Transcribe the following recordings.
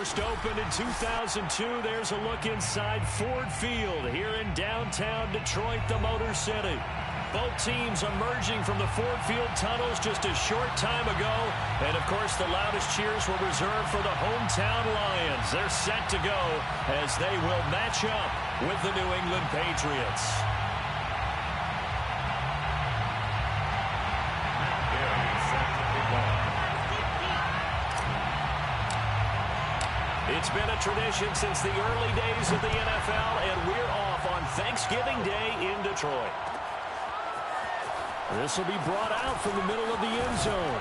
first opened in 2002. There's a look inside Ford Field here in downtown Detroit, the Motor City. Both teams emerging from the Ford Field tunnels just a short time ago. And, of course, the loudest cheers were reserved for the hometown Lions. They're set to go as they will match up with the New England Patriots. It's been a tradition since the early days of the NFL, and we're off on Thanksgiving Day in Detroit. This will be brought out from the middle of the end zone.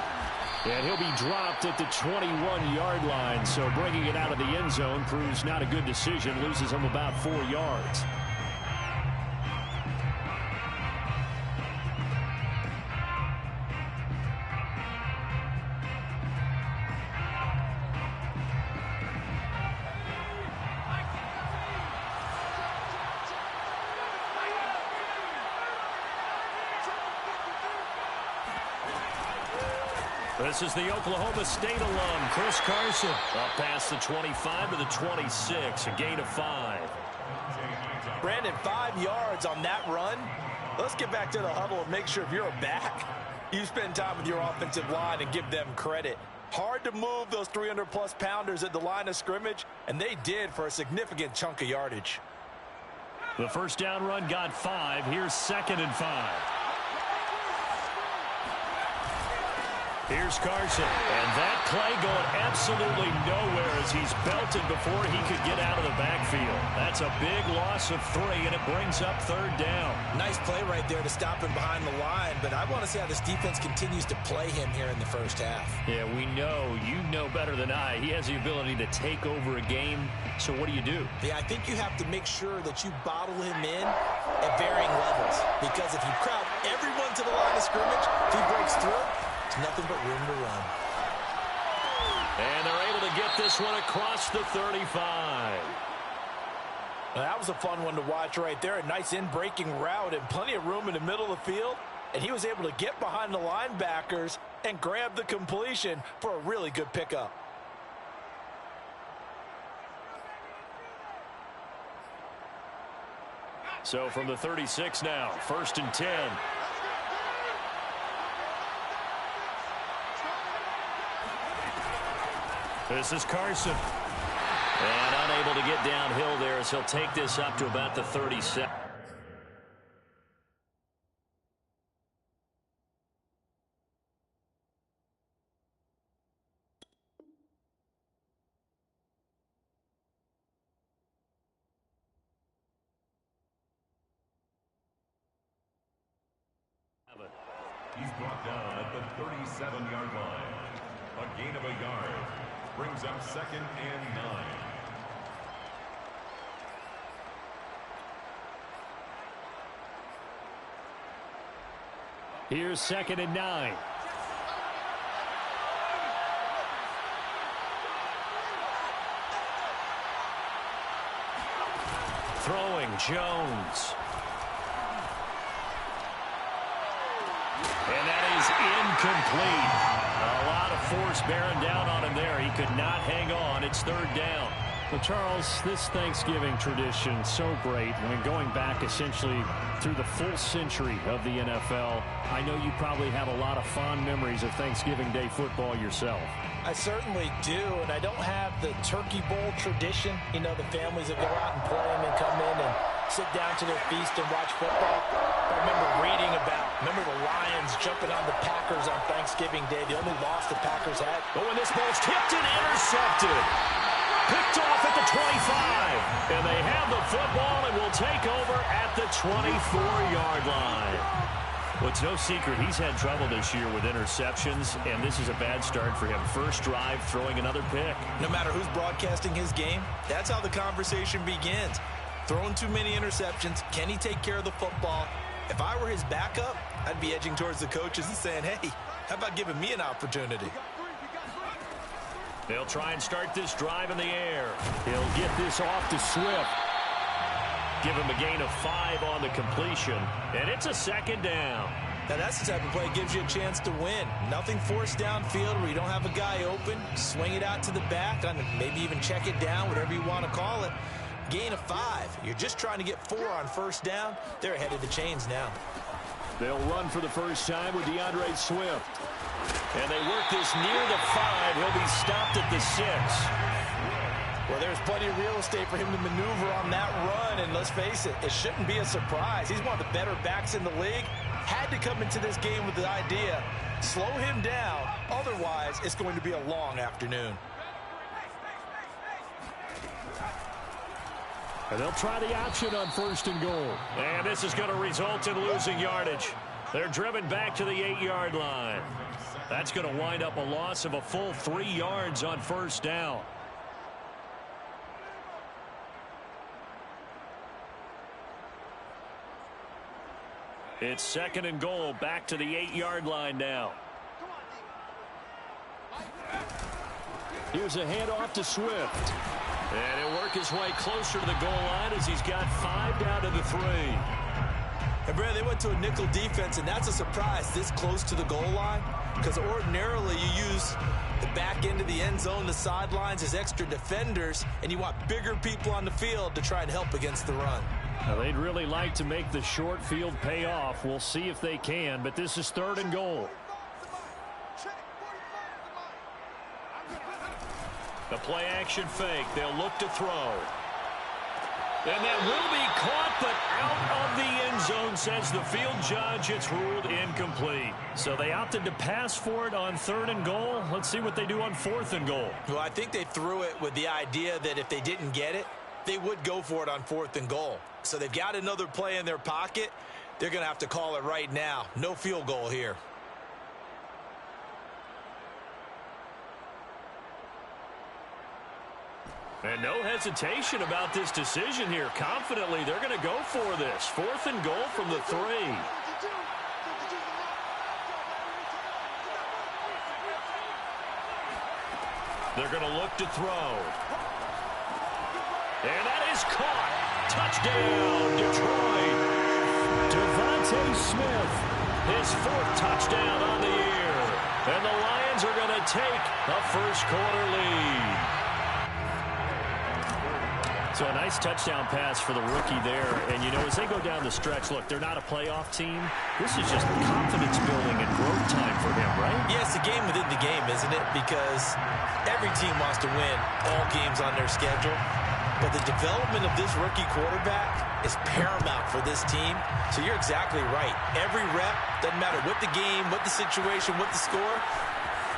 And he'll be dropped at the 21-yard line. So bringing it out of the end zone proves not a good decision. Loses him about 4 yards. This is the Oklahoma State alum, Chris Carson. Up past the 25 to the 26, a gain of 5. Brandon, 5 yards on that run. Let's get back to the huddle and make sure if you're a back, you spend time with your offensive line and give them credit. Hard to move those 300-plus pounders at the line of scrimmage, and they did for a significant chunk of yardage. The first down run got 5. Here's 2nd and 5. Here's Carson, and that play going absolutely nowhere as he's belted before he could get out of the backfield. That's a big loss of 3, and it brings up 3rd down. Nice play right there to stop him behind the line, but I want to see how this defense continues to play him here in the first half. Yeah, we know. You know better than I. He has the ability to take over a game, so what do? Yeah, I think you have to make sure that you bottle him in at varying levels, because if you crowd everyone to the line of scrimmage, if he breaks through, nothing but room to run. And they're able to get this one across the 35. Well, that was a fun one to watch right there. A nice in-breaking route and plenty of room in the middle of the field. And he was able to get behind the linebackers and grab the completion for a really good pickup. So from the 36 now, 1st and 10. This is Carson. And unable to get downhill there as he'll take this up to about the 37. He's brought down at the 37-yard line. A gain of a yard. Brings up 2nd and 9. Here's 2nd and 9. Throwing Jones. And that is incomplete. A lot of force bearing down on him there. He could not hang on. It's 3rd down. Well, Charles, this Thanksgiving tradition, so great. I mean, going back essentially through the full century of the NFL, I know you probably have a lot of fond memories of Thanksgiving Day football yourself. I certainly do, and I don't have the Turkey Bowl tradition. You know, the families that go out and play and then come in and sit down to their feast and watch football. I remember reading remember the Lions jumping on the Packers on Thanksgiving Day, the only loss the Packers had. Oh, and this ball's tipped and intercepted. Picked off at the 25. And they have the football and will take over at the 24-yard line. Well, it's no secret he's had trouble this year with interceptions, and this is a bad start for him. First drive, throwing another pick. No matter who's broadcasting his game, that's how the conversation begins. Throwing too many interceptions, can he take care of the football? If I were his backup, I'd be edging towards the coaches and saying, hey, how about giving me an opportunity? They'll try and start this drive in the air. He'll get this off to Swift. Give him a gain of 5 on the completion, and it's a 2nd down. Now, that's the type of play that gives you a chance to win. Nothing forced downfield where you don't have a guy open. Swing it out to the back, maybe even check it down, whatever you want to call it. Gain of 5. You're just trying to get 4 on first down. They're ahead of the chains now. They'll run for the first time with DeAndre Swift. And they work this near the 5. He'll be stopped at the 6. Well, there's plenty of real estate for him to maneuver on that run. And let's face it, it shouldn't be a surprise. He's one of the better backs in the league. Had to come into this game with the idea, slow him down. Otherwise, it's going to be a long afternoon. And they'll try the option on first and goal. And this is going to result in losing yardage. They're driven back to the 8-yard line. That's going to wind up a loss of a full 3 yards on first down. It's second and goal, back to the 8-yard line now. Here's a handoff to Swift. And he'll work his way closer to the goal line as he's got 5 down to the 3. And Brad, they went to a nickel defense, and that's a surprise this close to the goal line, because ordinarily you use the back end of the end zone, the sidelines as extra defenders, and you want bigger people on the field to try and help against the run. Now, they'd really like to make the short field pay off. We'll see if they can, but this is third and goal. The play action fake. They'll look to throw. And that will be caught, but out of the end zone, says the field judge. It's ruled incomplete. So they opted to pass for it on third and goal. Let's see what they do on fourth and goal. Well, I think they threw it with the idea that if they didn't get it, they would go for it on fourth and goal. So they've got another play in their pocket. They're going to have to call it right now. No field goal here. And no hesitation about this decision here. Confidently, they're going to go for this. Fourth and goal from the 3. They're going to look to throw. And that is caught. Touchdown, Detroit. Devontae Smith, his 4th touchdown on the year. And the Lions are going to take a first-quarter lead. So a nice touchdown pass for the rookie there. And, you know, as they go down the stretch, look, they're not a playoff team. This is just confidence building and growth time for him, right? Yeah, it's a game within the game, isn't it? Because every team wants to win all games on their schedule. But the development of this rookie quarterback is paramount for this team. So you're exactly right. Every rep, doesn't matter what the game, what the situation, what the score,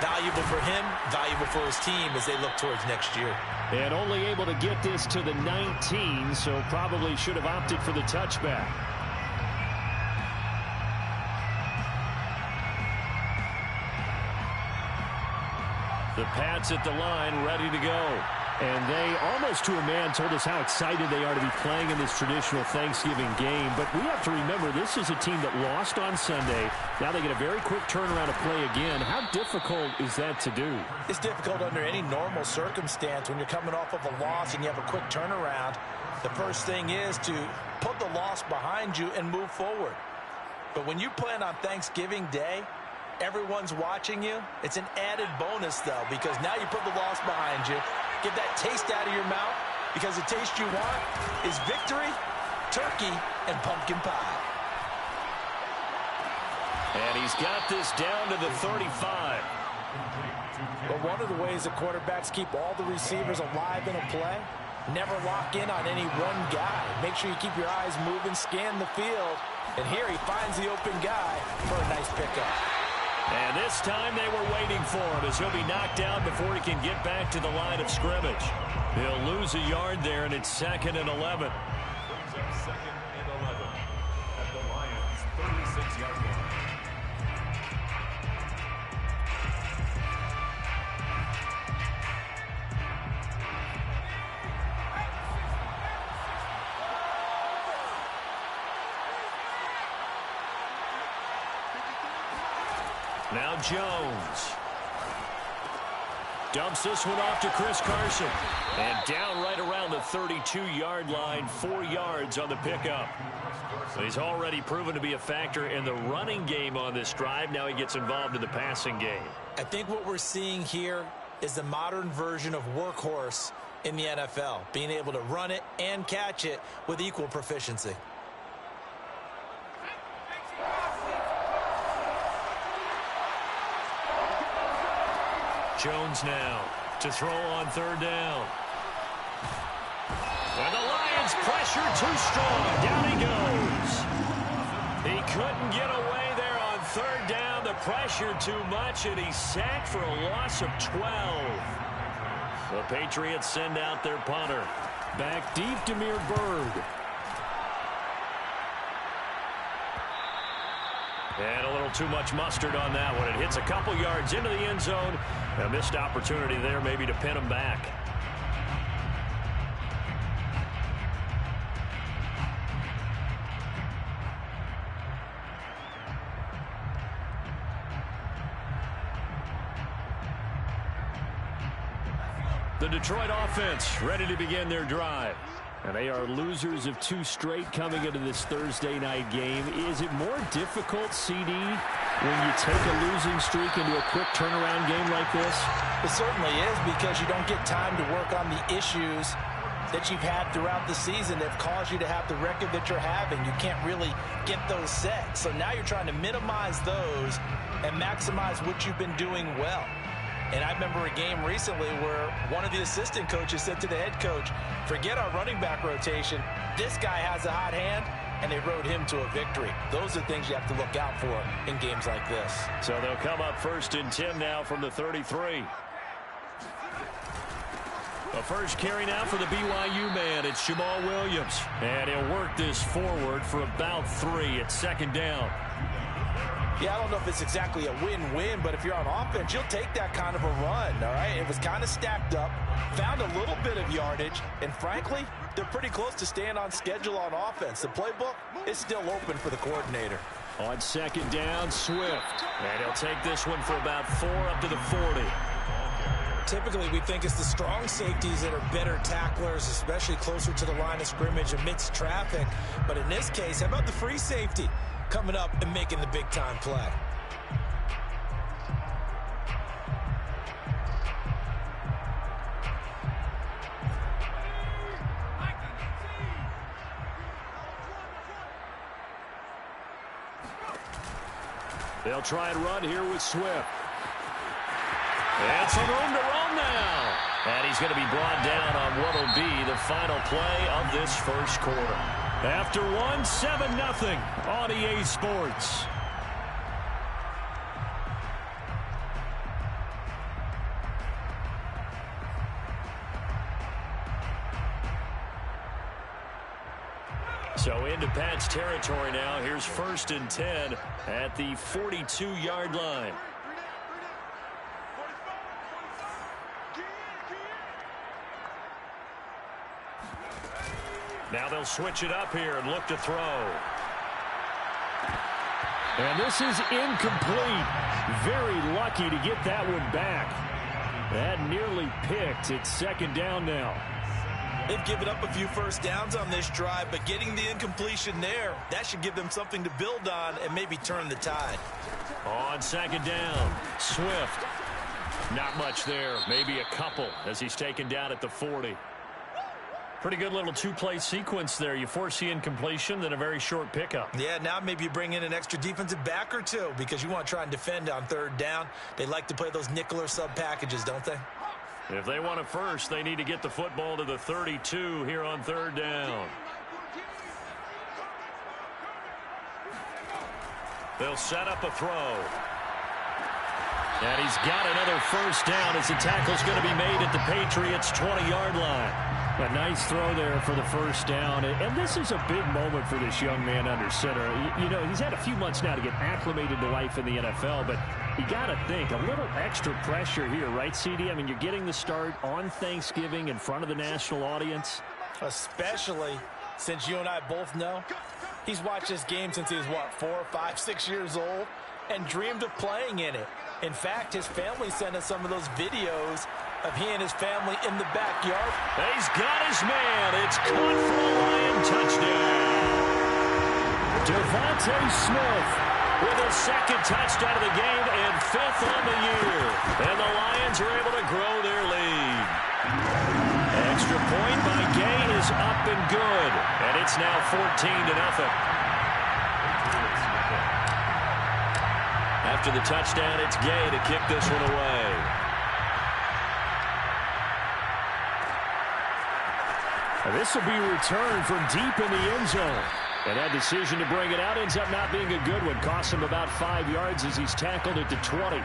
valuable for him, valuable for his team as they look towards next year. And only able to get this to the 19, so probably should have opted for the touchback. The Pats at the line, ready to go. And they, almost to a man, told us how excited they are to be playing in this traditional Thanksgiving game. But we have to remember, this is a team that lost on Sunday. Now they get a very quick turnaround to play again. How difficult is that to do? It's difficult under any normal circumstance when you're coming off of a loss and you have a quick turnaround. The first thing is to put the loss behind you and move forward. But when you plan on Thanksgiving Day, everyone's watching you. It's an added bonus, though, because now you put the loss behind you. Get that taste out of your mouth, because the taste you want is victory, turkey, and pumpkin pie. And he's got this down to the 35. But one of the ways that quarterbacks keep all the receivers alive in a play, never lock in on any one guy. Make sure you keep your eyes moving, scan the field. And here he finds the open guy for a nice pickup. And this time they were waiting for him as he'll be knocked down before he can get back to the line of scrimmage. He'll lose a yard there, and it's 2nd and 11. Brings up 2nd and 11 at the Lions' 36-yard line. Now Jones. Dumps this one off to Chris Carson. And down right around the 32-yard line, 4 yards on the pickup. So he's already proven to be a factor in the running game on this drive. Now he gets involved in the passing game. I think what we're seeing here is the modern version of workhorse in the NFL, being able to run it and catch it with equal proficiency. Jones now to throw on 3rd down. And the Lions pressure too strong. Down he goes. He couldn't get away there on 3rd down. The pressure too much, and he's sacked for a loss of 12. The Patriots send out their punter. Back deep, Demir Berg. And a little too much mustard on that one. It hits a couple yards into the end zone. A missed opportunity there maybe to pin him back. The Detroit offense ready to begin their drive. And they are losers of 2 straight coming into this Thursday night game. Is it more difficult, CD, when you take a losing streak into a quick turnaround game like this? It certainly is, because you don't get time to work on the issues that you've had throughout the season that have caused you to have the record that you're having. You can't really get those set. So now you're trying to minimize those and maximize what you've been doing well. And I remember a game recently where one of the assistant coaches said to the head coach, forget our running back rotation. This guy has a hot hand, and they rode him to a victory. Those are things you have to look out for in games like this. So they'll come up 1st and 10 now from the 33. The first carry now for the BYU man. It's Jamal Williams. And he'll work this forward for about 3 at 2nd down. Yeah, I don't know if it's exactly a win-win, but if you're on offense, you'll take that kind of a run, all right? It was kind of stacked up, found a little bit of yardage, and frankly, they're pretty close to staying on schedule on offense. The playbook is still open for the coordinator. On 2nd down, Swift. And he'll take this one for about 4 up to the 40. Typically, we think it's the strong safeties that are better tacklers, especially closer to the line of scrimmage amidst traffic. But in this case, how about the free safety coming up and making the big-time play? They'll try and run here with Swift. And some room to run now. And he's going to be brought down on what will be the final play of this first quarter. After 1, 7-0 on EA Sports. So into Pat's territory now. Here's 1st and 10 at the 42-yard line. Now they'll switch it up here and look to throw. And this is incomplete. Very lucky to get that one back. That nearly picked. It's 2nd down now. They've given up a few first downs on this drive, but getting the incompletion there, that should give them something to build on and maybe turn the tide. On 2nd down, Swift. Not much there. Maybe a couple as he's taken down at the 40. Pretty good little 2-play sequence there. You force the incompletion, then a very short pickup. Yeah, now maybe you bring in an extra defensive back or two because you want to try and defend on 3rd down. They like to play those nickel or sub packages, don't they? If they want it first, they need to get the football to the 32 here on 3rd down. They'll set up a throw. And he's got another first down as the tackle's going to be made at the Patriots' 20-yard line. A nice throw there for the first down. And this is a big moment for this young man under center. You know, he's had a few months now to get acclimated to life in the NFL, but you got to think, a little extra pressure here, right, CD? I mean, you're getting the start on Thanksgiving in front of the national audience. Especially since you and I both know he's watched this game since he was, what, 4, 5, 6 years old and dreamed of playing in it. In fact, his family sent us some of those videos of he and his family in the backyard. He's got his man. It's caught for a Lion touchdown. Devontae Smith with his second touchdown of the game and 5th on the year. And the Lions are able to grow their lead. Extra point by Gay is up and good. And it's now 14-0. After the touchdown, it's Gay to kick this one away. This will be a return from deep in the end zone. And that decision to bring it out ends up not being a good one. Costs him about 5 yards as he's tackled at the 20.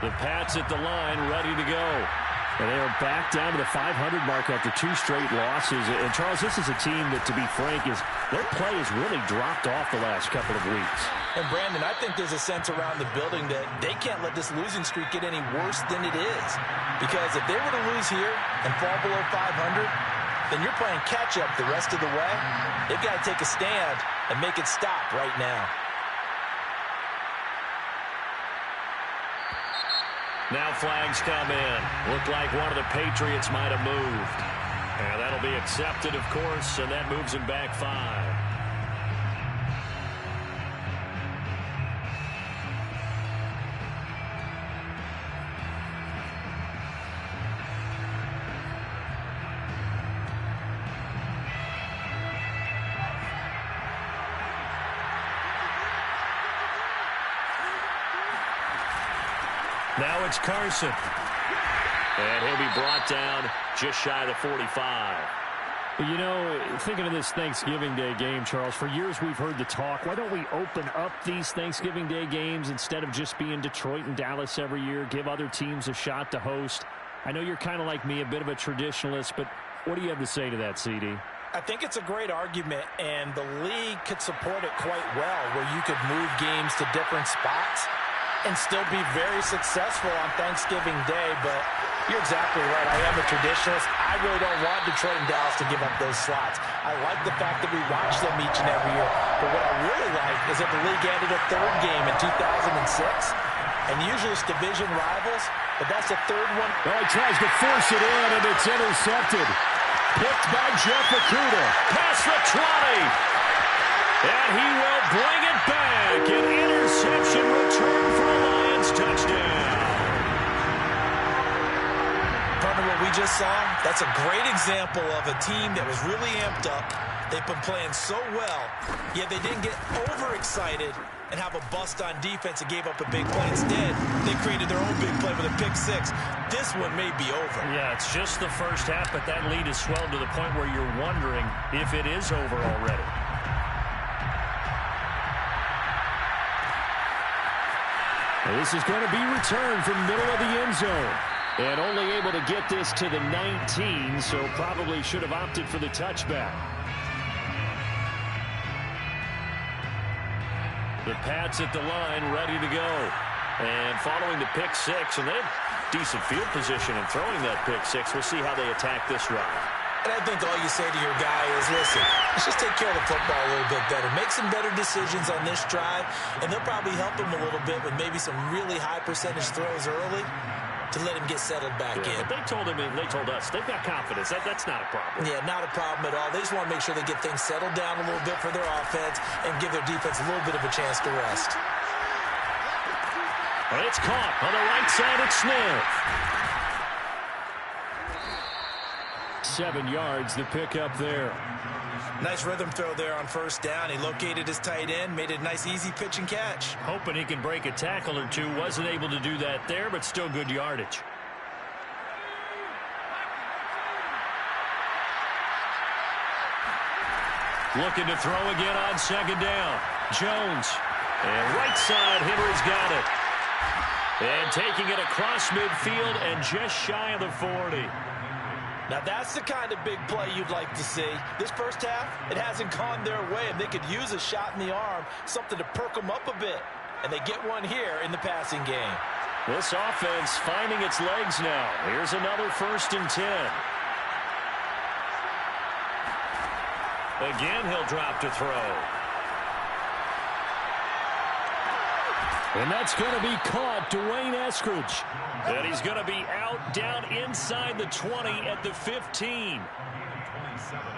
The Pats at the line, ready to go. And they are back down to the 500 mark after 2 straight losses. And, Charles, this is a team that, to be frank, their play has really dropped off the last couple of weeks. And, Brandon, I think there's a sense around the building that they can't let this losing streak get any worse than it is. Because if they were to lose here and fall below 500, then you're playing catch-up the rest of the way. They've got to take a stand and make it stop right now. Now flags come in. Looked like one of the Patriots might have moved. And that'll be accepted, of course, and that moves him back 5. Now it's Carson. And he'll be brought down just shy of the 45. You know, thinking of this Thanksgiving Day game, Charles, for years we've heard the talk, why don't we open up these Thanksgiving Day games instead of just being Detroit and Dallas every year, give other teams a shot to host? I know you're kind of like me, a bit of a traditionalist, but what do you have to say to that, CD? I think it's a great argument, and the league could support it quite well, where you could move games to different spots and still be very successful on Thanksgiving Day. But you're exactly right. I am a traditionalist. I really don't want Detroit and Dallas to give up those slots. I like the fact that we watch them each and every year. But what I really like is that the league added a 3rd game in 2006. And usually it's division rivals, but that's the 3rd one. Oh, he tries to force it in, and it's intercepted. Picked by Jeff Okudah. Past the 20. And he will bring it back. An interception return for a Lions touchdown. Partner, what we just saw, that's a great example of a team that was really amped up. They've been playing so well, yet they didn't get overexcited and have a bust on defense and gave up a big play. Instead, they created their own big play with a pick 6. This one may be over. Yeah, it's just the first half, but that lead has swelled to the point where you're wondering if it is over already. This is going to be returned from middle of the end zone. And only able to get this to the 19, so probably should have opted for the touchback. The Pats at the line, ready to go. And following the pick 6, and they have decent field position in throwing that pick 6. We'll see how they attack this drive. And I think all you say to your guy is, listen, let's just take care of the football a little bit better. Make some better decisions on this drive, and they'll probably help him a little bit with maybe some really high percentage throws early to let him get settled back in. But they told us, they've got confidence. That's not a problem. Yeah, not a problem at all. They just want to make sure they get things settled down a little bit for their offense and give their defense a little bit of a chance to rest. Well, it's caught on the right side of Smith. 7 yards, the pickup there. Nice rhythm throw there on first down. He located his tight end, made it a nice easy pitch and catch. Hoping he can break a tackle or two. Wasn't able to do that there, but still good yardage. Looking to throw again on second down. Jones. And right side, Henry's got it. And taking it across midfield and just shy of the 40. Now that's the kind of big play you'd like to see. This first half, it hasn't gone their way, and they could use a shot in the arm, something to perk them up a bit. And they get one here in the passing game. This offense finding its legs now. Here's another 1st and 10. Again, he'll drop to throw. And that's going to be caught. Dwayne Eskridge. And he's going to be out down inside the 20 at the 15.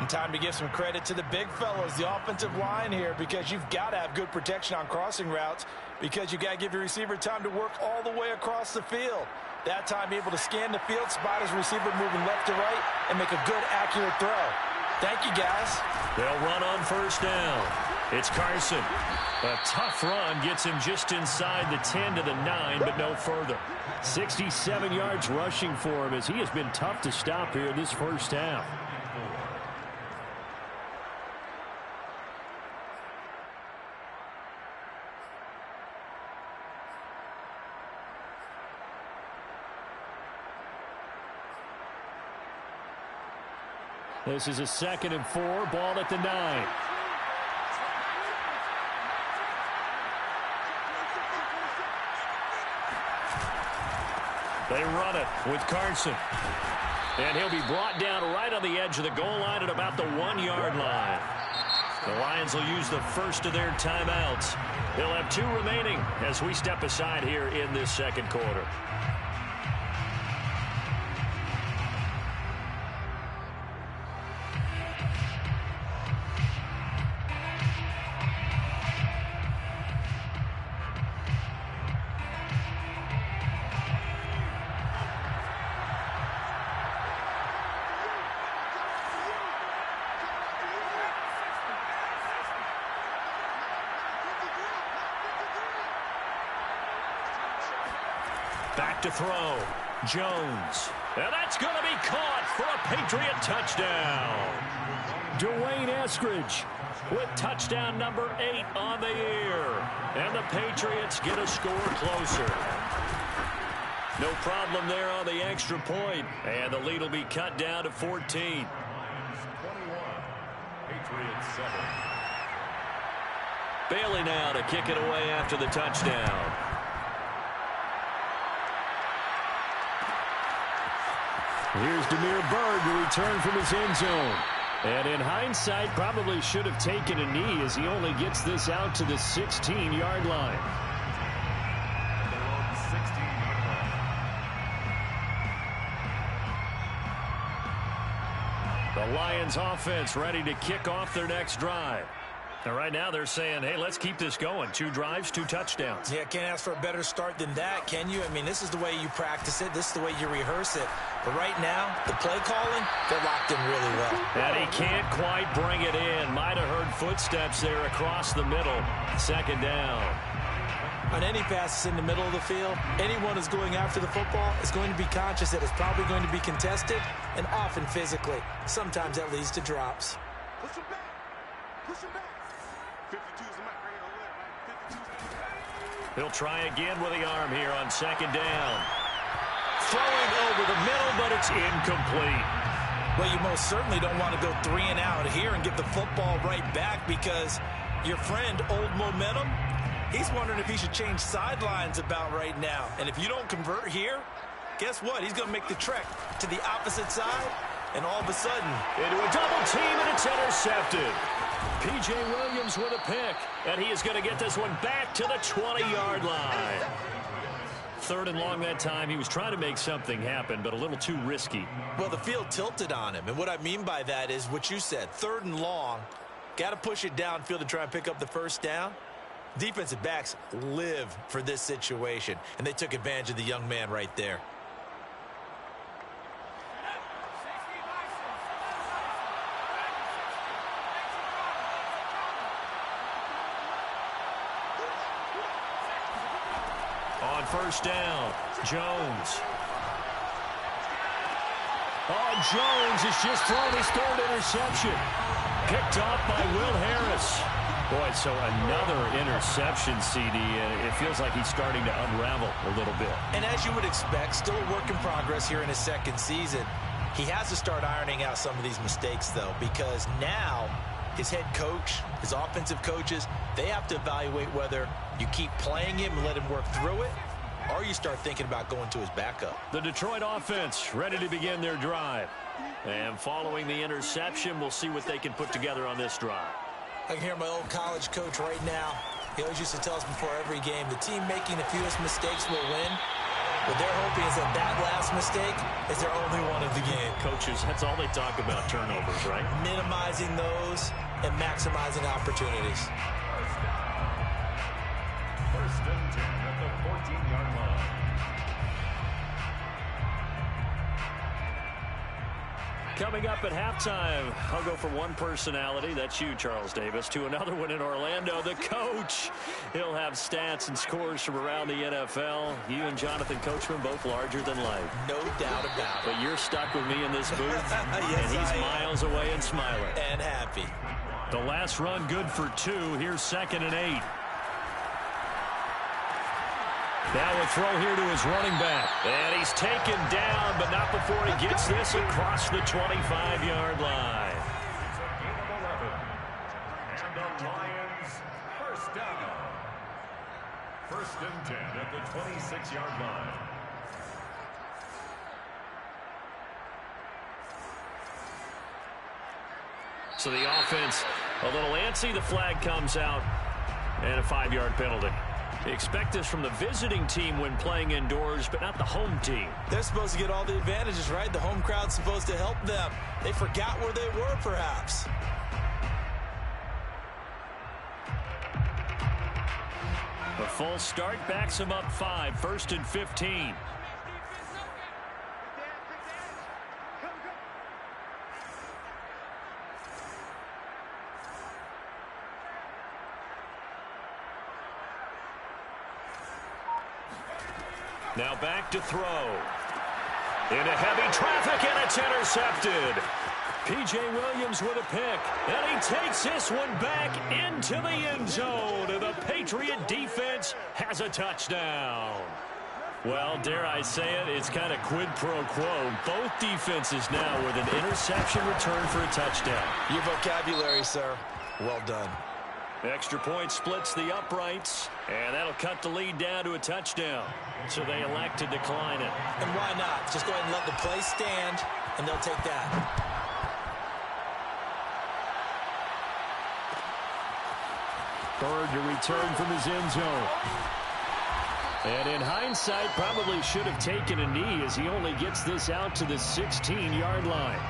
And time to give some credit to the big fellows, the offensive line here, because you've got to have good protection on crossing routes, because you got to give your receiver time to work all the way across the field. That time able to scan the field, spot his receiver moving left to right, and make a good, accurate throw. Thank you, guys. They'll run on 1st down. It's Carson. A tough run gets him just inside the 10 to the 9, but no further. 67 yards rushing for him as he has been tough to stop here this first half. This is a 2nd and 4, ball at the 9. They run it with Carson. And he'll be brought down right on the edge of the goal line at about the 1-yard line. The Lions will use the first of their timeouts. They'll have 2 remaining as we step aside here in this 2nd quarter. Back to throw. Jones. And that's going to be caught for a Patriot touchdown. Dwayne Eskridge with touchdown number 8 on the year. And the Patriots get a score closer. No problem there on the extra point. And the lead will be cut down to 14. 21. Patriots 7. Bailey now to kick it away after the touchdown. Here's Demir Bird to return from his end zone. And in hindsight, probably should have taken a knee as he only gets this out to the 16-yard line. The Lions offense ready to kick off their next drive. And right now they're saying, hey, let's keep this going. 2 drives, 2 touchdowns. Yeah, can't ask for a better start than that, can you? I mean, this is the way you practice it. This is the way you rehearse it. But right now, the play calling, they're locked in really well. And he can't quite bring it in. Might have heard footsteps there across the middle. 2nd down. On any passes in the middle of the field, anyone who's going after the football is going to be conscious that it's probably going to be contested, and often physically. Sometimes that leads to drops. Push him back. Push him back. 52 is the mic right here. 52. He'll try again with the arm here on 2nd down. Throwing over the middle, but it's incomplete. Well, you most certainly don't want to go 3 and out here and give the football right back, because your friend, Old Momentum, he's wondering if he should change sidelines about right now. And if you don't convert here, guess what? He's going to make the trek to the opposite side, and all of a sudden, into a double team, and it's intercepted. P.J. Williams with a pick, and he is going to get this one back to the 20-yard line. 3rd and long that time. He was trying to make something happen, but a little too risky. Well, the field tilted on him, and what I mean by that is what you said. 3rd and long, got to push it downfield to try and pick up the 1st down. Defensive backs live for this situation, and they took advantage of the young man right there. On 1st down, Jones. Oh, Jones has just thrown his 3rd interception. Picked off by Will Harris. Boy, so another interception, CD, and it feels like he's starting to unravel a little bit. And as you would expect, still a work in progress here in his 2nd season. He has to start ironing out some of these mistakes, though, because now his head coach, his offensive coaches, they have to evaluate whether you keep playing him and let him work through it, or you start thinking about going to his backup. The Detroit offense ready to begin their drive. And following the interception, we'll see what they can put together on this drive. I can hear my old college coach right now. He always used to tell us before every game, the team making the fewest mistakes will win. What they're hoping is that last mistake is their only one of the game. Coaches, that's all they talk about, turnovers, right? Minimizing those and maximizing opportunities. First and 10 at the 14-yard line. Coming up at halftime, I'll go from one personality, that's you, Charles Davis, to another one in Orlando, the coach. He'll have stats and scores from around the NFL. You and Jonathan Coachman both larger than life. No doubt about it. But you're stuck with me in this booth, yes, and he's miles away and smiling. And happy. The last run good for 2. Here's 2nd and 8. Now a throw here to his running back. And he's taken down, but not before he gets this across the 25-yard line. It's a gain of 11. And the Lions first down. First and 10 at the 26-yard line. So the offense a little antsy. The flag comes out and a 5-yard penalty. They expect this from the visiting team when playing indoors, but not the home team. They're supposed to get all the advantages, right? The home crowd's supposed to help them. They forgot where they were, perhaps. A full start backs him up 5. 1st and 15. Now back to throw. Into heavy traffic, and it's intercepted. P.J. Williams with a pick. And he takes this one back into the end zone. And the Patriot defense has a touchdown. Well, dare I say it, it's kind of quid pro quo. Both defenses now with an interception return for a touchdown. Your vocabulary, sir. Well done. Extra point splits the uprights, and that'll cut the lead down to a touchdown. So they elect to decline it. And why not? Just go ahead and let the play stand, and they'll take that. Bird to return from his end zone. And in hindsight, probably should have taken a knee as he only gets this out to the 16-yard line.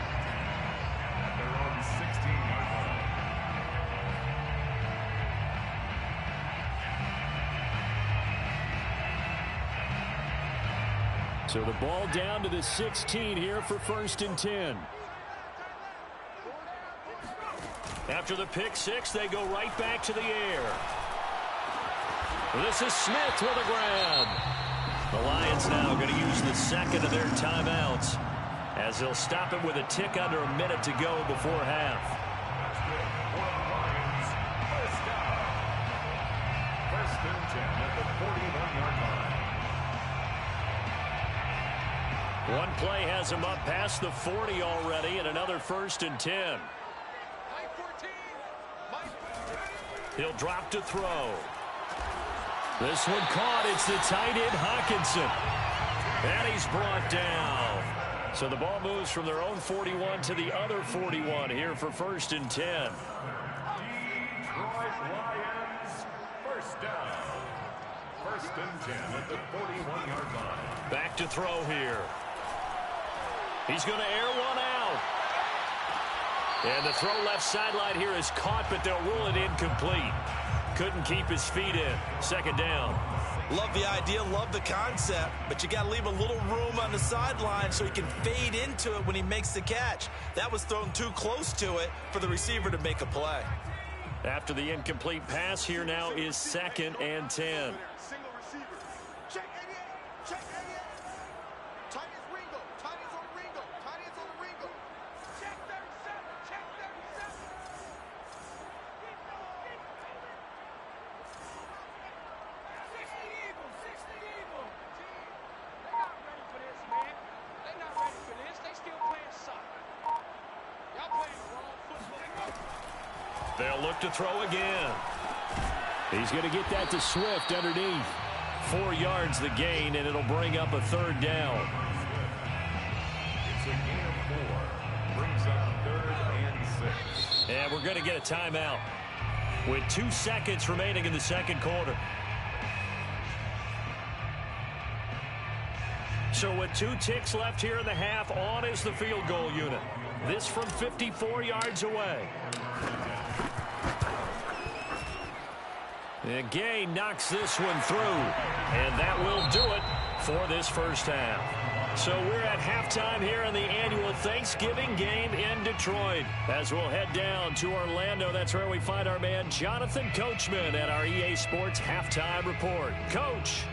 At their own 16-yard line. So the ball down to the 16 here for 1st and 10. After the pick 6, they go right back to the air. This is Smith with a grab. The Lions now going to use the second of their timeouts as they'll stop it with a tick under a minute to go before half. Lions first down. First and 10 at the 41-yard line. One play has him up past the 40 already, and another 1st and 10. He'll drop to throw. This one caught. It's the tight end, Hawkinson. And he's brought down. So the ball moves from their own 41 to the other 41 here for 1st and 10. Detroit Lions first down. First and 10 at the 41-yard line. Back to throw here. He's going to air one out. And the throw left sideline here is caught, but they'll rule it incomplete. Couldn't keep his feet in. 2nd down. Love the idea, love the concept, but you got to leave a little room on the sideline so he can fade into it when he makes the catch. That was thrown too close to it for the receiver to make a play. After the incomplete pass, here now is 2nd and 10. Single receiver. Check 88. Check 88. Tight ends Ringo. Tight ends on Ringo. Tight ends on the Ringo. Check 37. Check 37. 60 Eagles. 60 Eagles. They're not ready for this, man. They're not ready for this. They still playing soccer. Y'all playing the wrong football. They'll look to throw again. He's going to get that to Swift underneath. 4 yards the gain, and it'll bring up a 3rd down. It's a gain of 4. Brings up 3rd and 6. And we're going to get a timeout with 2 seconds remaining in the second quarter. So with 2 ticks left here in the half, on is the field goal unit. This from 54 yards away. And Gay knocks this one through. And that will do it for this first half. So we're at halftime here in the annual Thanksgiving game in Detroit. As we'll head down to Orlando, that's where we find our man Jonathan Coachman at our EA Sports Halftime Report. Coach.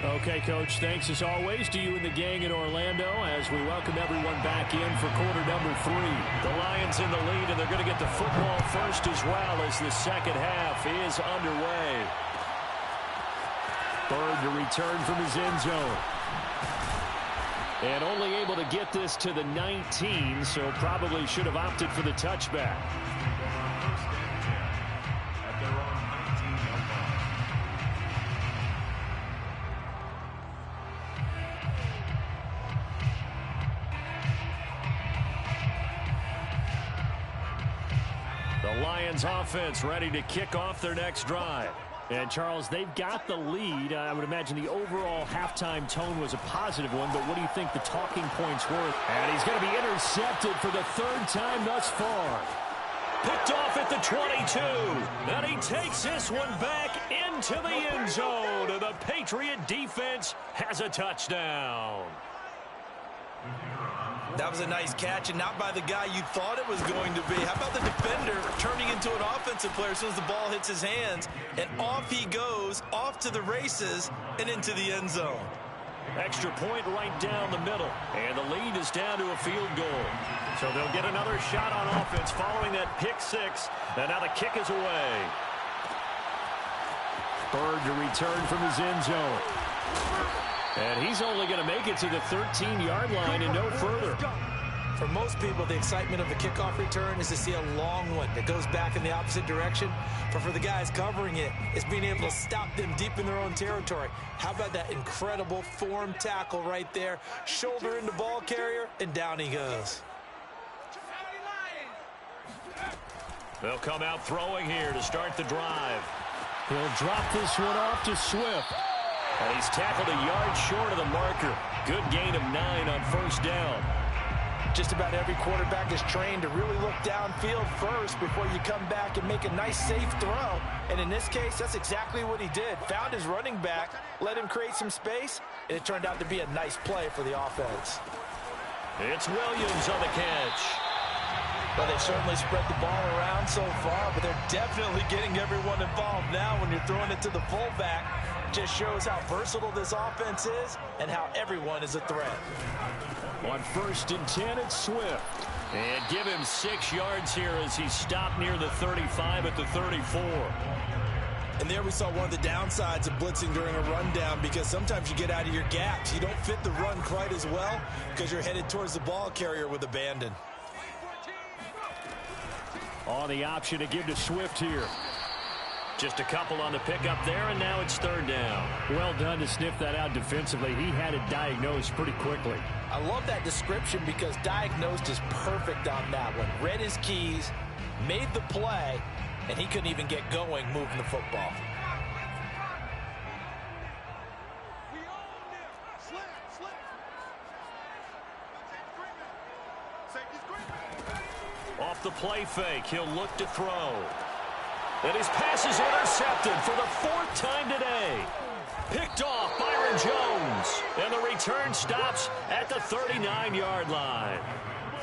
Okay, Coach, thanks as always to you and the gang in Orlando as we welcome everyone back in for quarter number 3. The Lions in the lead, and they're going to get the football first as well as the second half is underway. Bird to return from his end zone. And only able to get this to the 19, so probably should have opted for the touchback. Lions offense ready to kick off their next drive. And, Charles, they've got the lead. I would imagine the overall halftime tone was a positive one, but what do you think the talking points were? And he's going to be intercepted for the 3rd time thus far. Picked off at the 22. And he takes this one back into the end zone. And the Patriot defense has a touchdown. That was a nice catch, and not by the guy you thought it was going to be. How about the defender turning into an offensive player as soon as the ball hits his hands, and off he goes, off to the races, and into the end zone. Extra point right down the middle, and the lead is down to a field goal. So they'll get another shot on offense following that pick 6, and now the kick is away. Bird to return from his end zone. And he's only going to make it to the 13-yard line and no further. For most people, the excitement of the kickoff return is to see a long one that goes back in the opposite direction. But for the guys covering it, it's being able to stop them deep in their own territory. How about that incredible form tackle right there? Shoulder into ball carrier, and down he goes. They'll come out throwing here to start the drive. He'll drop this one off to Swift. And he's tackled a yard short of the marker. Good gain of 9 on first down. Just about every quarterback is trained to really look downfield first before you come back and make a nice, safe throw. And in this case, that's exactly what he did. Found his running back, let him create some space, and it turned out to be a nice play for the offense. It's Williams on the catch. Well, they've certainly spread the ball around so far, but they're definitely getting everyone involved now when you're throwing it to the fullback. Just shows how versatile this offense is and how everyone is a threat. On 1st and 10, it's Swift. And give him 6 yards here as he stopped near the 35 at the 34. And there we saw one of the downsides of blitzing during a rundown, because sometimes you get out of your gaps. You don't fit the run quite as well because you're headed towards the ball carrier with abandon. On the option to give to Swift here. Just a couple on the pickup there, and now it's 3rd down. Well done to sniff that out defensively. He had it diagnosed pretty quickly. I love that description because diagnosed is perfect on that one. Read his keys, made the play, and he couldn't even get going moving the football. Off the play fake, he'll look to throw. And his pass is intercepted for the 4th time today. Picked off Byron Jones. And the return stops at the 39-yard line.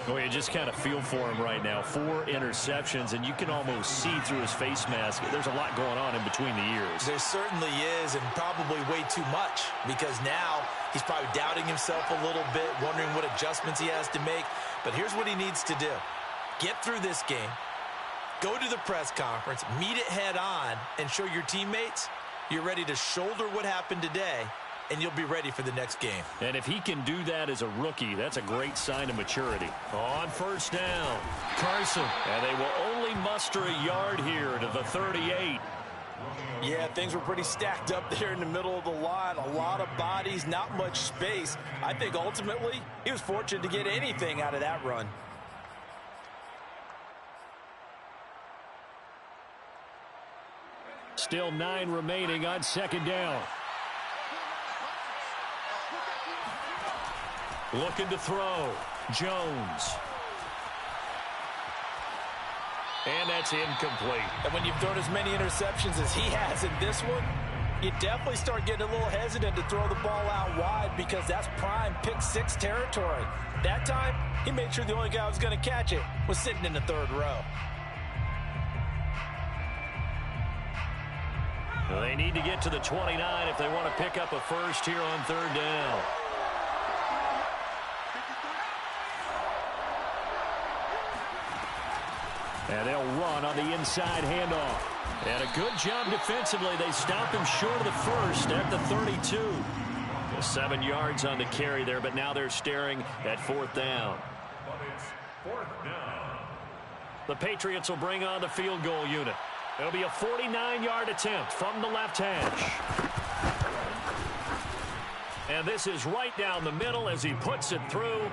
Well, you just kind of feel for him right now. 4 interceptions, and you can almost see through his face mask. There's a lot going on in between the ears. There certainly is, and probably way too much, because now he's probably doubting himself a little bit, wondering what adjustments he has to make. But here's what he needs to do. Get through this game. Go to the press conference, meet it head on, and show your teammates you're ready to shoulder what happened today and you'll be ready for the next game. And if he can do that as a rookie, that's a great sign of maturity. On first down, Carson. And they will only muster a yard here to the 38. Yeah, things were pretty stacked up there in the middle of the line. A lot of bodies, not much space. I think ultimately he was fortunate to get anything out of that run. Still 9 remaining on second down. Looking to throw. Jones. And that's incomplete. And when you've thrown as many interceptions as he has in this one, you definitely start getting a little hesitant to throw the ball out wide because that's prime pick 6 territory. That time, he made sure the only guy who was going to catch it was sitting in the third row. Well, they need to get to the 29 if they want to pick up a first here on third down. And they'll run on the inside handoff. And a good job defensively. They stop him short of the first at the 32. 7 yards on the carry there, but now they're staring at fourth down. But it's fourth down. The Patriots will bring on the field goal unit. It'll be a 49-yard attempt from the left hash. And this is right down the middle as he puts it through.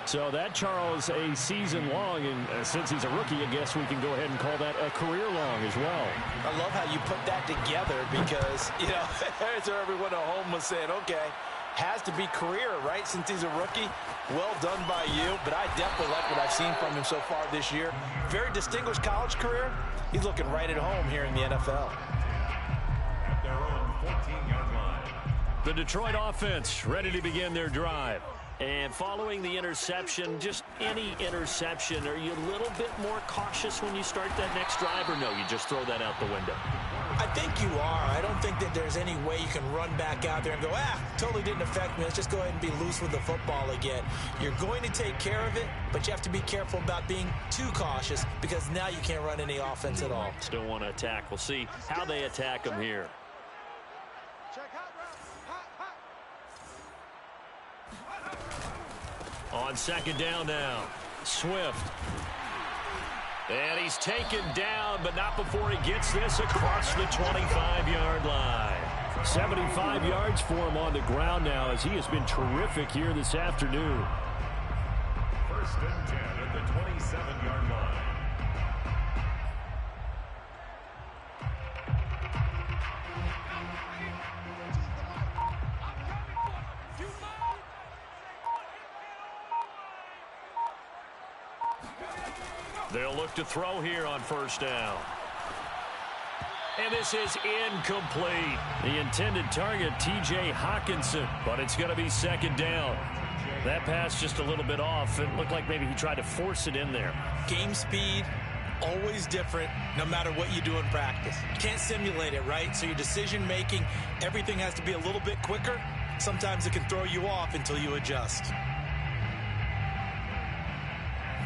So that, Charles, a season long, and since he's a rookie, I guess we can go ahead and call that a career long as well. I love how you put that together because, you know, so everyone at home was saying, okay, has to be career, right, since he's a rookie. Well done by you, but I definitely like what I've seen from him so far this year. Very distinguished college career. He's looking right at home here in the NFL. At their own 14-yard line. The Detroit offense ready to begin their drive. And following the interception, just any interception, are you a little bit more cautious when you start that next drive, or no, you just throw that out the window? I think you are. I don't think that there's any way you can run back out there and go, totally didn't affect me. Let's just go ahead and be loose with the football again. You're going to take care of it, but you have to be careful about being too cautious because now you can't run any offense at all. Still want to attack. We'll see how they attack them here. On second down now, Swift. And he's taken down, but not before he gets this across the 25-yard line. 75 yards for him on the ground now as he has been terrific here this afternoon. First and 10 at the 27-yard line. They'll look to throw here on first down. And this is incomplete. The intended target, T.J. Hawkinson, but it's going to be second down. That pass just a little bit off. It looked like maybe he tried to force it in there. Game speed, always different, no matter what you do in practice. You can't simulate it, right? So your decision-making, everything has to be a little bit quicker. Sometimes it can throw you off until you adjust.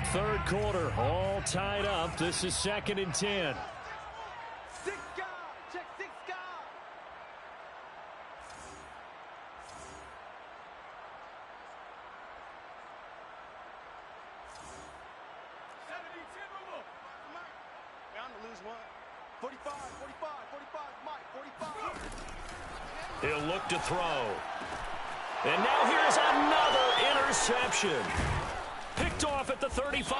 Third quarter, all tied up. This is second and 10. 6 guard, check 6 guard. 70, 10, move up. We're on to lose one. 45, 45, 45, Mike, 45. He'll look to throw. And now here's another interception. Picked off at the 35.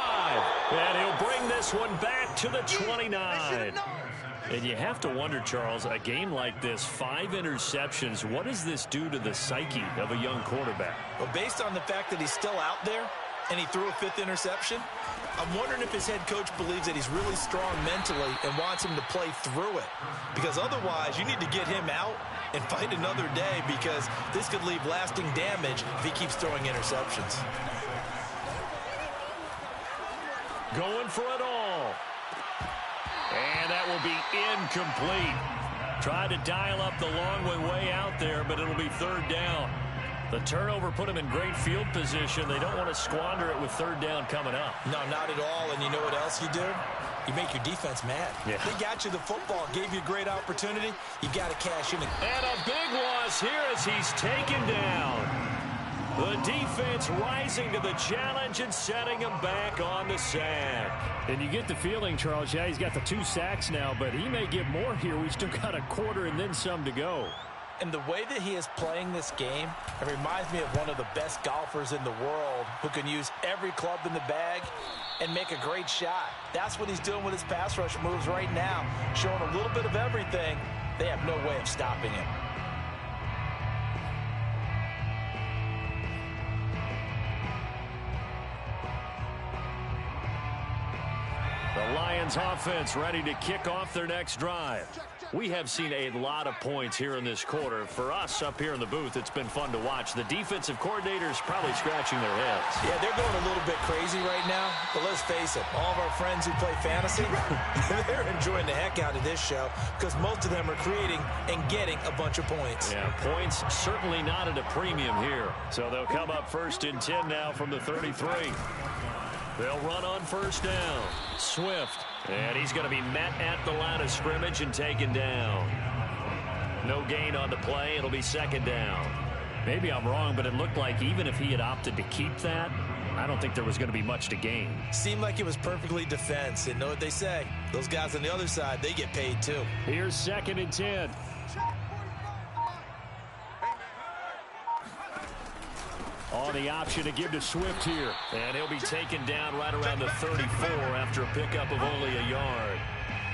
And he'll bring this one back to the 29. And you have to wonder, Charles, a game like this, 5 interceptions, what does this do to the psyche of a young quarterback? Well, based on the fact that he's still out there and he threw a 5th interception, I'm wondering if his head coach believes that he's really strong mentally and wants him to play through it. Because otherwise, you need to get him out and fight another day because this could leave lasting damage if he keeps throwing interceptions. Going for it all. And that will be incomplete. Tried to dial up the long way out there, but it'll be third down. The turnover put him in great field position. They don't want to squander it with third down coming up. No, not at all. And you know what else you do? You make your defense mad. Yeah. They got you the football, gave you a great opportunity. You got to cash in. And a big loss here as he's taken down. The defense rising to the challenge and setting him back on the sack. And you get the feeling, Charles, yeah, he's got the 2 sacks now, but he may get more here. We've still got a quarter and then some to go. And the way that he is playing this game, it reminds me of one of the best golfers in the world who can use every club in the bag and make a great shot. That's what he's doing with his pass rush moves right now, showing a little bit of everything. They have no way of stopping him. The Lions offense ready to kick off their next drive. We have seen a lot of points here in this quarter. For us up here in the booth, it's been fun to watch. The defensive coordinators probably scratching their heads. Yeah, they're going a little bit crazy right now, but let's face it, all of our friends who play fantasy, they're enjoying the heck out of this show because most of them are creating and getting a bunch of points. Yeah, points certainly not at a premium here. So they'll come up 1st and 10 now from the 33. They'll run on 1st down. Swift. And he's going to be met at the line of scrimmage and taken down. No gain on the play. It'll be 2nd down. Maybe I'm wrong, but it looked like even if he had opted to keep that, I don't think there was going to be much to gain. Seemed like it was perfectly defense. And know what they say? Those guys on the other side, they get paid too. Here's 2nd and 10. On the option to give to Swift here. And he'll be taken down right around the 34 after a pickup of only a yard.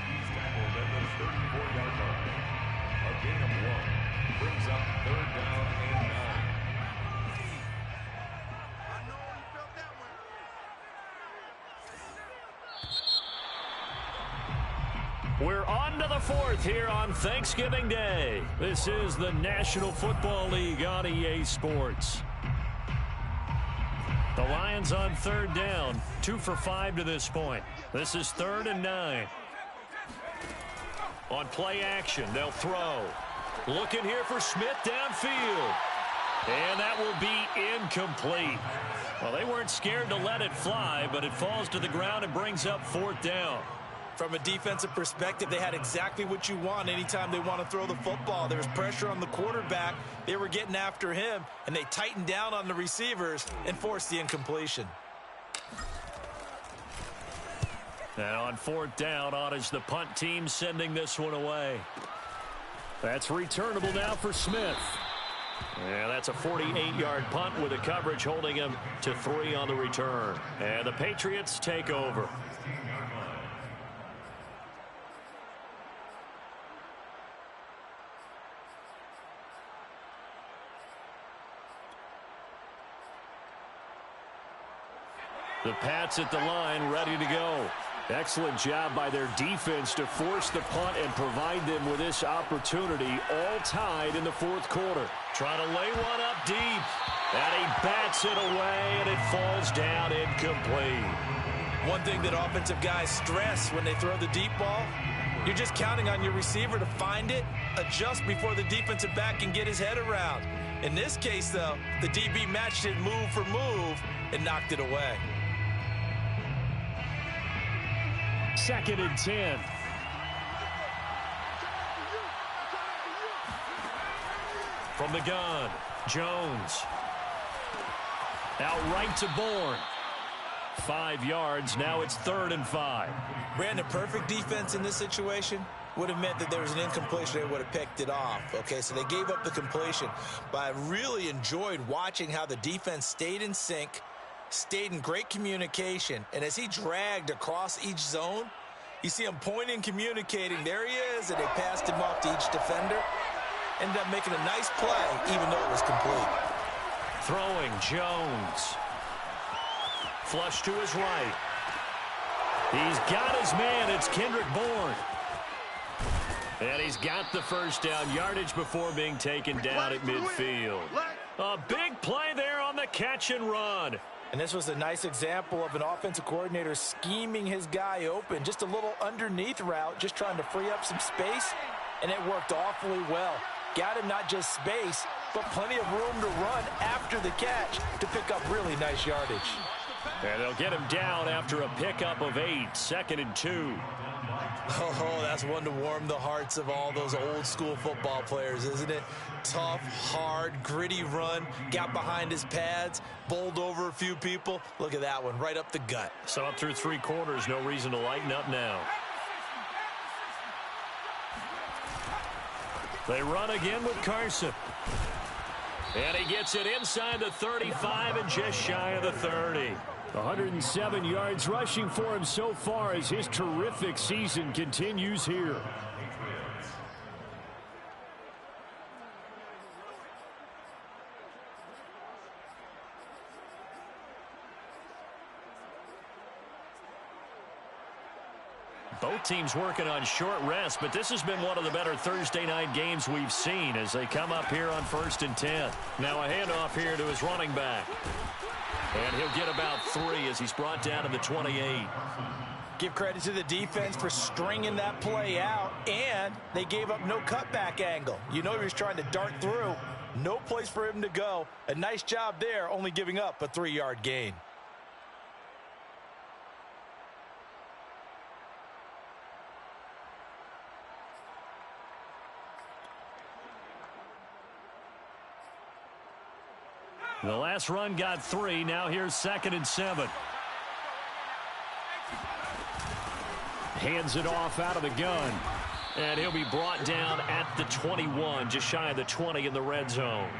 He's tackled at the 34-yard line. A gain of 1 brings up 3rd down and 9. We're on to the 4th here on Thanksgiving Day. This is the National Football League on EA Sports. The Lions on 3rd down, 2 for 5 to this point. This is 3rd and 9. On play action, they'll throw. Looking here for Smith downfield. And that will be incomplete. Well, they weren't scared to let it fly, but it falls to the ground and brings up 4th down. From a defensive perspective, they had exactly what you want anytime they want to throw the football. There was pressure on the quarterback. They were getting after him, and they tightened down on the receivers and forced the incompletion. And on 4th down, on is the punt team sending this one away. That's returnable now for Smith. Yeah, that's a 48-yard punt with a coverage holding him to 3 on the return. And the Patriots take over. The Pats at the line, ready to go. Excellent job by their defense to force the punt and provide them with this opportunity, all tied in the 4th quarter. Trying to lay one up deep. And he bats it away, and it falls down incomplete. One thing that offensive guys stress when they throw the deep ball, you're just counting on your receiver to find it, adjust before the defensive back can get his head around. In this case, though, the DB matched it move for move and knocked it away. 2nd and 10. From the gun, Jones. Out right to Bourne. 5 yards. Now it's 3rd and 5. Brandon, perfect defense in this situation would have meant that there was an incompletion. They would have picked it off. Okay, so they gave up the completion. But I really enjoyed watching how the defense stayed in sync, stayed in great communication, and as he dragged across each zone, you see him pointing, communicating. There he is, and they passed him off to each defender. Ended up making a nice play, even though it was complete. Throwing, Jones. Flush to his right. He's got his man. It's Kendrick Bourne. And he's got the 1st down, yardage before being taken down at midfield. A big play there on the catch and run. And this was a nice example of an offensive coordinator scheming his guy open. Just a little underneath route, just trying to free up some space, and it worked awfully well. Got him not just space, but plenty of room to run after the catch to pick up really nice yardage. And they'll get him down after a pickup of 8, 2nd and 2. Oh, that's one to warm the hearts of all those old school football players, isn't it? Tough, hard, gritty run, got behind his pads, bowled over a few people. Look at that one, right up the gut. So up through 3 quarters, no reason to lighten up now. They run again with Carson. And he gets it inside the 35 and just shy of the 30. 107 yards rushing for him so far as his terrific season continues here. Both teams working on short rest, but this has been one of the better Thursday night games we've seen as they come up here on 1st and 10. Now a handoff here to his running back. And he'll get about 3 as he's brought down to the 28. Give credit to the defense for stringing that play out, and they gave up no cutback angle. You know he was trying to dart through. No place for him to go. A nice job there, only giving up a 3-yard gain. The last run got 3. Now here's 2nd and 7. Hands it off out of the gun. And he'll be brought down at the 21, just shy of the 20 in the red zone.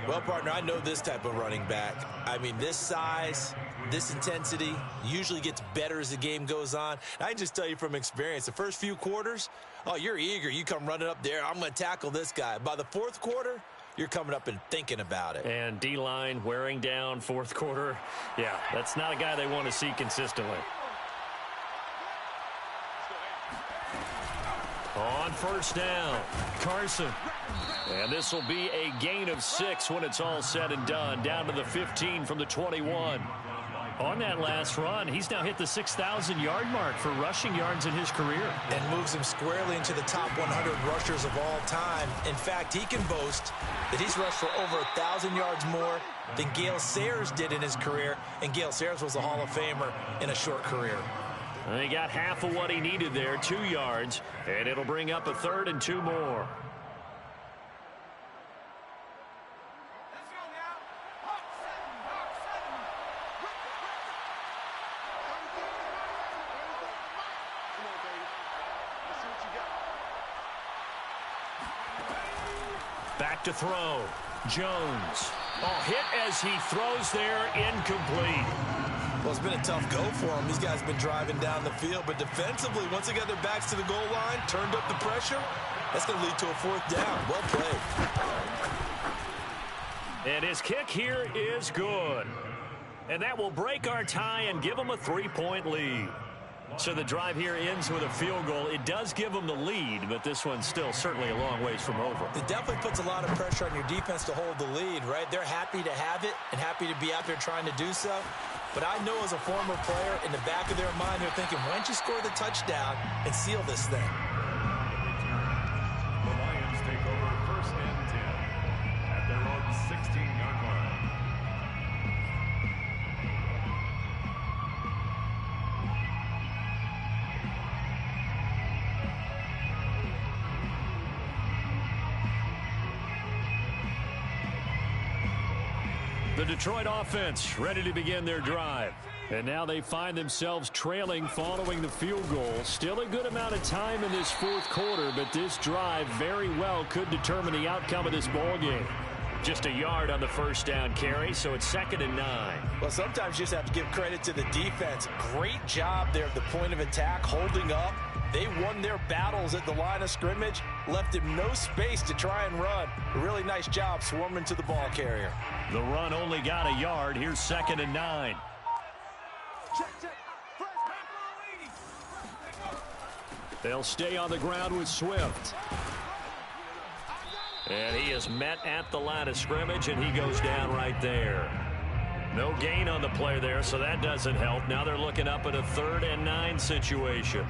Well, partner, I know this type of running back. I mean, this size, this intensity usually gets better as the game goes on. I can just tell you from experience, the first few quarters, oh, you're eager. You come running up there, I'm going to tackle this guy. By the 4th quarter, you're coming up and thinking about it. And D-line wearing down 4th quarter. Yeah, that's not a guy they want to see consistently. On 1st down, Carson. And this will be a gain of 6 when it's all said and done. Down to the 15 from the 21. On that last run, he's now hit the 6,000-yard mark for rushing yards in his career. And moves him squarely into the top 100 rushers of all time. In fact, he can boast that he's rushed for over 1,000 yards more than Gale Sayers did in his career. And Gale Sayers was a Hall of Famer in a short career. And he got half of what he needed there, 2 yards. And it'll bring up a 3rd and 2 more. Back to throw. Jones. Oh, hit as he throws there, incomplete. Well, it's been a tough go for him. These guys have been driving down the field, but defensively, once they got their backs to the goal line, turned up the pressure, that's going to lead to a 4th down. Well played. And his kick here is good. And that will break our tie and give them a 3-point lead. So the drive here ends with a field goal. It does give them the lead, but this one's still certainly a long ways from over. It definitely puts a lot of pressure on your defense to hold the lead, right? They're happy to have it and happy to be out there trying to do so. But I know as a former player, in the back of their mind, they're thinking, why don't you score the touchdown and seal this thing? The Lions take over 1st and 10 at their own 16-yard line. The Detroit offense ready to begin their drive. And now they find themselves trailing following the field goal. Still a good amount of time in this 4th quarter, but this drive very well could determine the outcome of this ball game. Just a yard on the 1st down carry, so it's 2nd and 9. Well, sometimes you just have to give credit to the defense. Great job there at the point of attack, holding up. They won their battles at the line of scrimmage, left him no space to try and run. A really nice job swarming to the ball carrier. The run only got a yard. Here's 2nd and 9. They'll stay on the ground with Swift. And he is met at the line of scrimmage, and he goes down right there. No gain on the play there, so that doesn't help. Now they're looking up at a 3rd and 9 situation.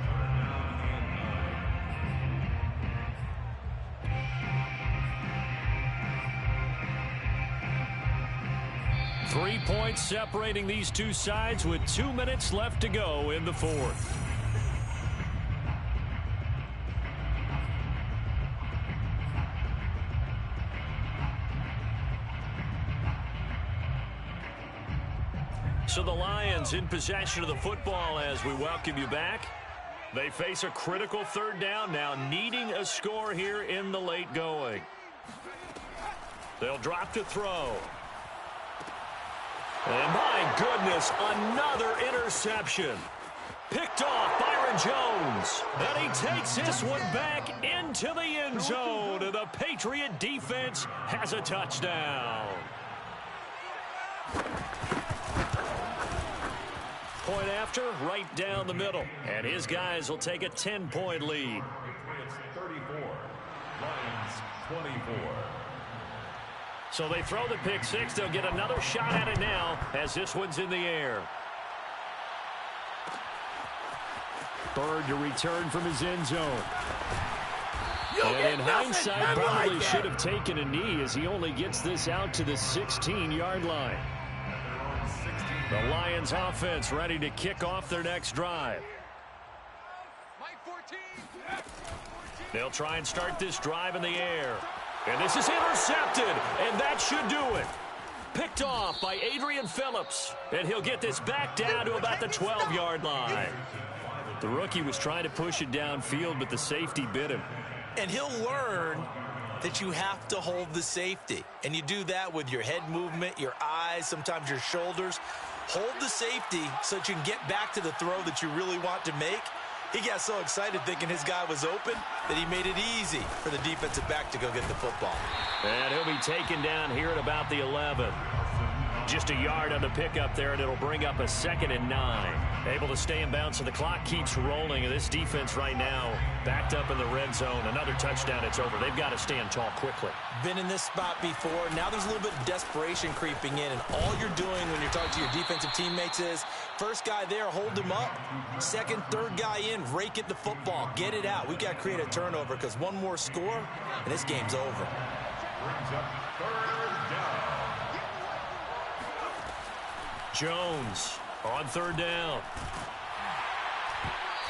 3 points separating these two sides with 2 minutes left to go in the fourth. So the Lions in possession of the football as we welcome you back. They face a critical third down now, needing a score here in the late going. They'll drop to throw. And my goodness, another interception. Picked off Byron Jones. And he takes this one back into the end zone. And the Patriot defense has a touchdown. Point after, right down the middle. And his guys will take a 10-point lead. Patriots 34, Lions 24. So they throw the pick six. They'll get another shot at it now as this one's in the air. Bird to return from his end zone. And in hindsight, probably should have taken a knee as he only gets this out to the 16-yard line. The Lions offense ready to kick off their next drive. They'll try and start this drive in the air. And this is intercepted, and that should do it. Picked off by Adrian Phillips, and he'll get this back down to about the 12-yard line. The rookie was trying to push it downfield, but the safety bit him. And he'll learn that you have to hold the safety. And you do that with your head movement, your eyes, sometimes your shoulders. Hold the safety so that you can get back to the throw that you really want to make. He got so excited thinking his guy was open that he made it easy for the defensive back to go get the football. And he'll be taken down here at about the 11. Just a yard on the pickup there, and it'll bring up a 2nd and 9. Able to stay in bounds, so the clock keeps rolling, and this defense right now backed up in the red zone. Another touchdown, it's over. They've got to stand tall quickly. Been in this spot before. Now there's a little bit of desperation creeping in, and all you're doing when you're talking to your defensive teammates is first guy there, hold him up. Second, third guy in, rake at the football. Get it out. We've got to create a turnover because one more score, and this game's over. Brings up 3rd down. Jones on 3rd down.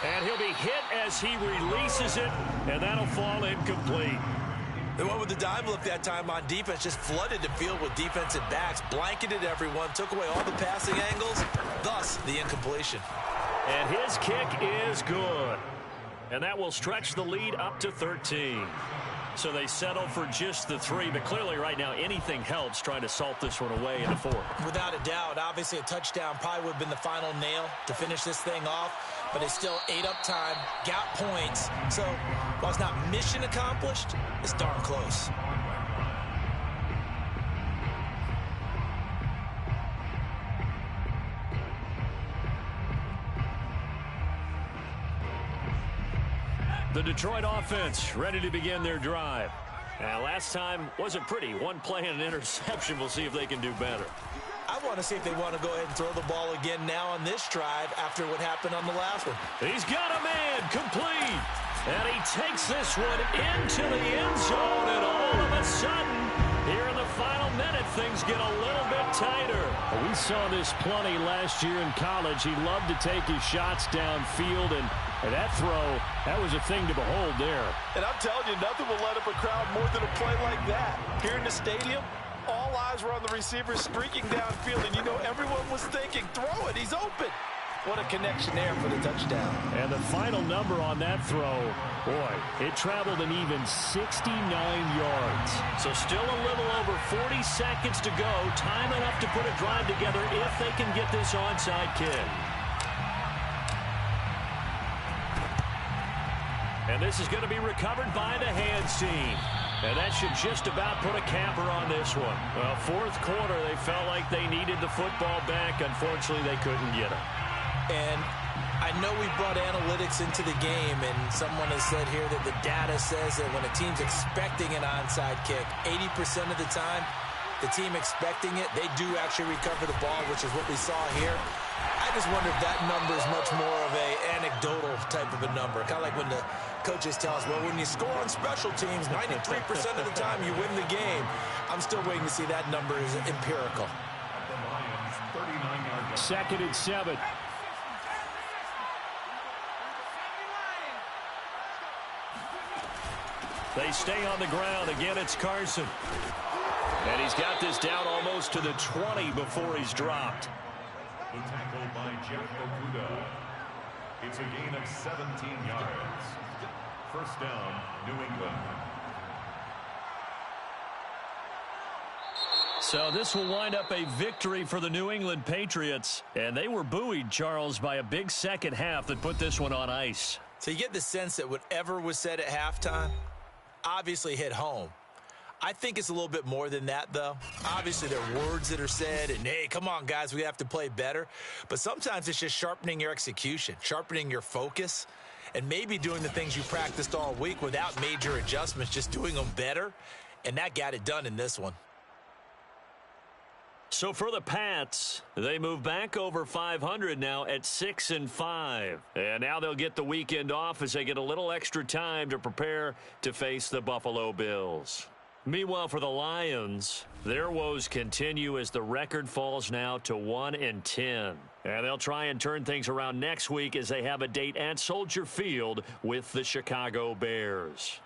And he'll be hit as he releases it, and that'll fall incomplete. They went with the dime look that time on defense, just flooded the field with defensive backs, blanketed everyone, took away all the passing angles, thus the incompletion. And his kick is good. And that will stretch the lead up to 13. So they settle for just the 3, but clearly right now anything helps trying to salt this one away in the 4th. Without a doubt, obviously a touchdown probably would have been the final nail to finish this thing off, but it's still ate up time, got points. So while it's not mission accomplished, it's darn close. The Detroit offense ready to begin their drive. And last time wasn't pretty. One play and an interception. We'll see if they can do better. I want to see if they want to go ahead and throw the ball again now on this drive after what happened on the last one. He's got a man complete. And he takes this one into the end zone. And all of a sudden, here in the final minute, things get a little bit tighter. We saw this plenty last year in college. He loved to take his shots downfield, and that throw, that was a thing to behold there. And I'm telling you, nothing will let up a crowd more than a play like that. Here in the stadium, all eyes were on the receiver streaking downfield, and you know everyone was thinking, throw it, he's open. What a connection there for the touchdown. And the final number on that throw, boy, it traveled an even 69 yards. So still a little over 40 seconds to go. Time enough to put a drive together if they can get this onside kick. And this is going to be recovered by the hands team. And that should just about put a capper on this one. Well, 4th quarter, they felt like they needed the football back. Unfortunately, they couldn't get it. And I know we brought analytics into the game, and someone has said here that the data says that when a team's expecting an onside kick, 80% of the time, the team expecting it, they do actually recover the ball, which is what we saw here. I just wonder if that number is much more of a anecdotal type of a number. Kind of like when the coaches tell us, well, when you score on special teams, 93% of the time you win the game. I'm still waiting to see that number is empirical. 2nd and 7. They stay on the ground. Again, it's Carson. And he's got this down almost to the 20 before he's dropped. The tackle by Jeff Okuda. It's a gain of 17 yards. First down, New England. So this will wind up a victory for the New England Patriots. And they were buoyed, Charles, by a big second half that put this one on ice. So you get the sense that whatever was said at halftime obviously hit home. I think it's a little bit more than that, though. Obviously, there are words that are said, and, hey, come on, guys, we have to play better. But sometimes it's just sharpening your execution, sharpening your focus, and maybe doing the things you practiced all week without major adjustments, just doing them better. And that got it done in this one. So for the Pats, they move back over 500 now at 6-5. And now they'll get the weekend off as they get a little extra time to prepare to face the Buffalo Bills. Meanwhile, for the Lions, their woes continue as the record falls now to 1-10. And they'll try and turn things around next week as they have a date at Soldier Field with the Chicago Bears.